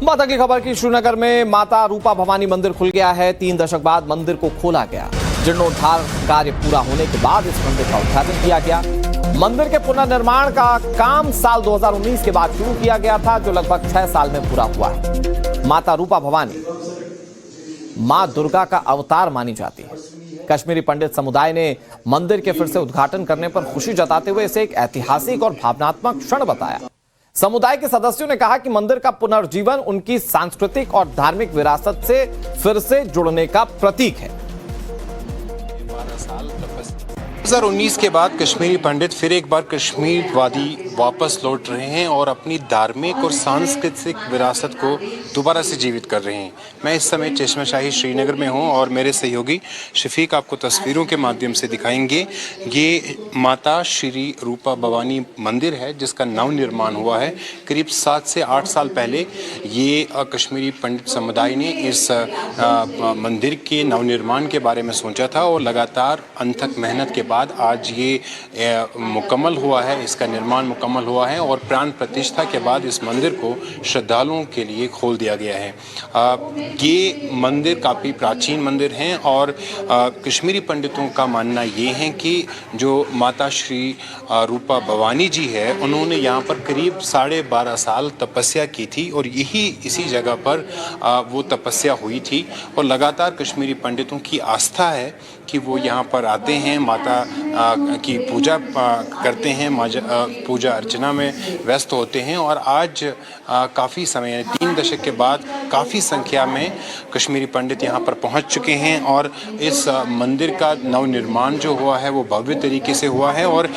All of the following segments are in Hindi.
बात अगली खबर की। श्रीनगर में माता रूपा भवानी मंदिर खुल गया है। 3 दशक बाद मंदिर को खोला गया। जीर्णोद्धार कार्य पूरा होने के बाद इस मंदिर का उद्घाटन किया गया। मंदिर के पुनर्निर्माण का काम साल 2019 के बाद शुरू किया गया था, जो लगभग 6 साल में पूरा हुआ है। माता रूपा भवानी मां दुर्गा का अवतार मानी जाती है। कश्मीरी पंडित समुदाय ने मंदिर के फिर से उद्घाटन करने पर खुशी जताते हुए इसे एक ऐतिहासिक और भावनात्मक क्षण बताया। समुदाय के सदस्यों ने कहा कि मंदिर का पुनर्जीवन उनकी सांस्कृतिक और धार्मिक विरासत से फिर से जुड़ने का प्रतीक है। 2019 के बाद कश्मीरी पंडित फिर एक बार कश्मीर वादी वापस लौट रहे हैं और अपनी धार्मिक और सांस्कृतिक विरासत को दोबारा से जीवित कर रहे हैं। मैं इस समय चश्माशाही श्रीनगर में हूं और मेरे सहयोगी शफीक आपको तस्वीरों के माध्यम से दिखाएंगे। ये माता श्री रूपा भवानी मंदिर है जिसका नव निर्माण हुआ है। करीब 7 से 8 साल पहले ये कश्मीरी पंडित समुदाय ने इस मंदिर के नवनिर्माण के बारे में सोचा था और लगातार अनथक मेहनत के बाद आज ये मुकम्मल हुआ है, इसका निर्माण मुकम्मल हुआ है और प्राण प्रतिष्ठा के बाद इस मंदिर को श्रद्धालुओं के लिए खोल दिया गया है। ये मंदिर काफ़ी प्राचीन मंदिर हैं और कश्मीरी पंडितों का मानना ये है कि जो माता श्री रूपा भवानी जी है, उन्होंने यहाँ पर करीब 12.5 साल तपस्या की थी और इसी जगह पर वो तपस्या हुई थी और लगातार कश्मीरी पंडितों की आस्था है कि वो यहाँ पर आते हैं, माता की पूजा करते हैं, पूजा अर्चना में व्यस्त होते हैं और आज काफ़ी समय 3 दशक के बाद काफ़ी संख्या में कश्मीरी पंडित यहाँ पर पहुँच चुके हैं और इस मंदिर का नवनिर्माण जो हुआ है वो भव्य तरीके से हुआ है। और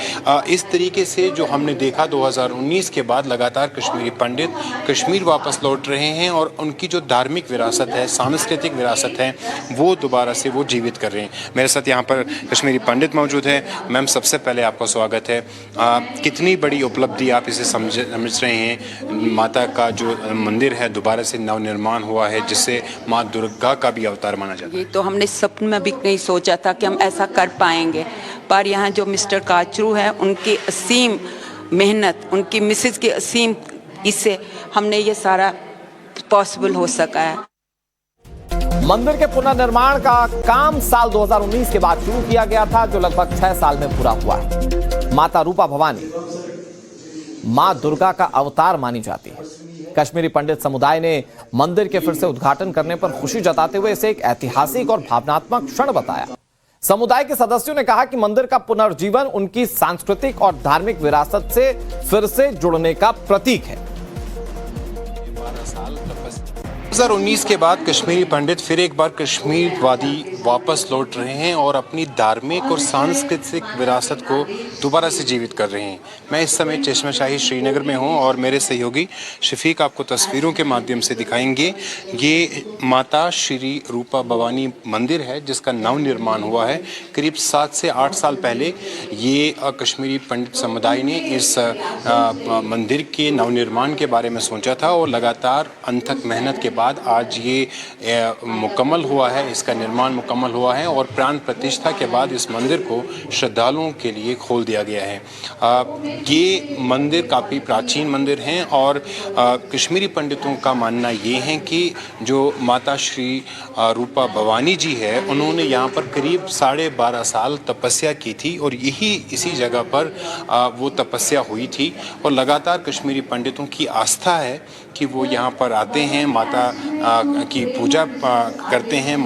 इस तरीके से जो हमने देखा 2019 के बाद लगातार कश्मीरी पंडित कश्मीर वापस लौट रहे हैं और उनकी जो धार्मिक विरासत है, सांस्कृतिक विरासत है, वो दोबारा से वो जीवित कर रहे हैं। मेरे साथ यहाँ पर कश्मीरी पंडित मौजूद है। मैम, सबसे पहले आपका स्वागत है। कितनी बड़ी उपलब्धि आप इसे समझ रहे हैं? माता का जो मंदिर है दोबारा से नवनिर्माण हुआ है जिससे माँ दुर्गा का भी अवतार माना जाता है। ये तो हमने सपने में भी नहीं सोचा था कि हम ऐसा कर पाएंगे, पर यहाँ जो मिस्टर काचरू है उनकी असीम मेहनत, उनकी मिसेज की असीम, इससे हमने ये सारा पॉसिबल हो सका है। मंदिर के पुनर्निर्माण का काम साल 2019 के बाद शुरू किया गया था, जो लगभग 6 साल में पूरा हुआ है। माता रूपा भवानी मां दुर्गा का अवतार मानी जाती है। कश्मीरी पंडित समुदाय ने मंदिर के फिर से उद्घाटन करने पर खुशी जताते हुए इसे एक ऐतिहासिक और भावनात्मक क्षण बताया। समुदाय के सदस्यों ने कहा कि मंदिर का पुनर्जीवन उनकी सांस्कृतिक और धार्मिक विरासत से फिर से जुड़ने का प्रतीक है। 2019 के बाद कश्मीरी पंडित फिर एक बार कश्मीर वादी वापस लौट रहे हैं और अपनी धार्मिक और सांस्कृतिक विरासत को दोबारा से जीवित कर रहे हैं। मैं इस समय चश्माशाही श्रीनगर में हूं और मेरे सहयोगी शफीक आपको तस्वीरों के माध्यम से दिखाएंगे। ये माता श्री रूपा भवानी मंदिर है जिसका नव निर्माण हुआ है। करीब 7 से 8 साल पहले ये कश्मीरी पंडित समुदाय ने इस मंदिर के नवनिर्माण के बारे में सोचा था और लगातार अनथक मेहनत के बाद आज ये मुकम्मल हुआ है, इसका निर्माण मुकम्मल हुआ है और प्राण प्रतिष्ठा के बाद इस मंदिर को श्रद्धालुओं के लिए खोल दिया गया है। ये मंदिर काफ़ी प्राचीन मंदिर हैं और कश्मीरी पंडितों का मानना ये है कि जो माता श्री रूपा भवानी जी है, उन्होंने यहाँ पर करीब 12.5 साल तपस्या की थी और इसी जगह पर वो तपस्या हुई थी और लगातार कश्मीरी पंडितों की आस्था है कि वो यहाँ पर आते हैं, माता की पूजा करते हैं,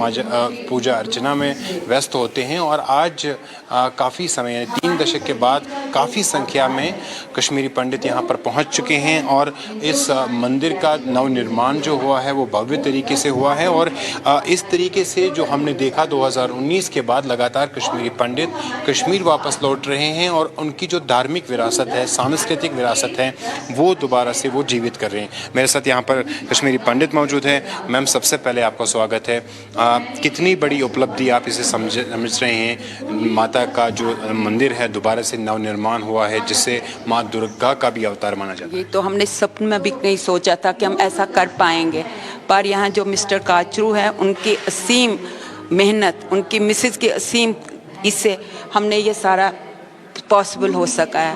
पूजा अर्चना में व्यस्त होते हैं और आज काफ़ी समय 3 दशक के बाद काफ़ी संख्या में कश्मीरी पंडित यहाँ पर पहुँच चुके हैं और इस मंदिर का नवनिर्माण जो हुआ है वो भव्य तरीके से हुआ है। और इस तरीके से जो हमने देखा 2019 के बाद लगातार कश्मीरी पंडित कश्मीर वापस लौट रहे हैं और उनकी जो धार्मिक विरासत है, सांस्कृतिक विरासत है, वो दोबारा से वो जीवित कर रहे हैं। मेरे साथ यहाँ पर कश्मीरी पंडित मौजूद है। मैम, सबसे पहले आपका स्वागत है। कितनी बड़ी उपलब्धि आप इसे समझ रहे हैं? माता का जो मंदिर है दोबारा से नवनिर्माण हुआ है जिससे माँ दुर्गा का भी अवतार माना जाता है। ये तो हमने सपने में भी नहीं सोचा था कि हम ऐसा कर पाएंगे, पर यहाँ जो मिस्टर काचरू है उनकी असीम मेहनत, उनकी मिसेज की असीम, इससे हमने ये सारा पॉसिबल हो सका है।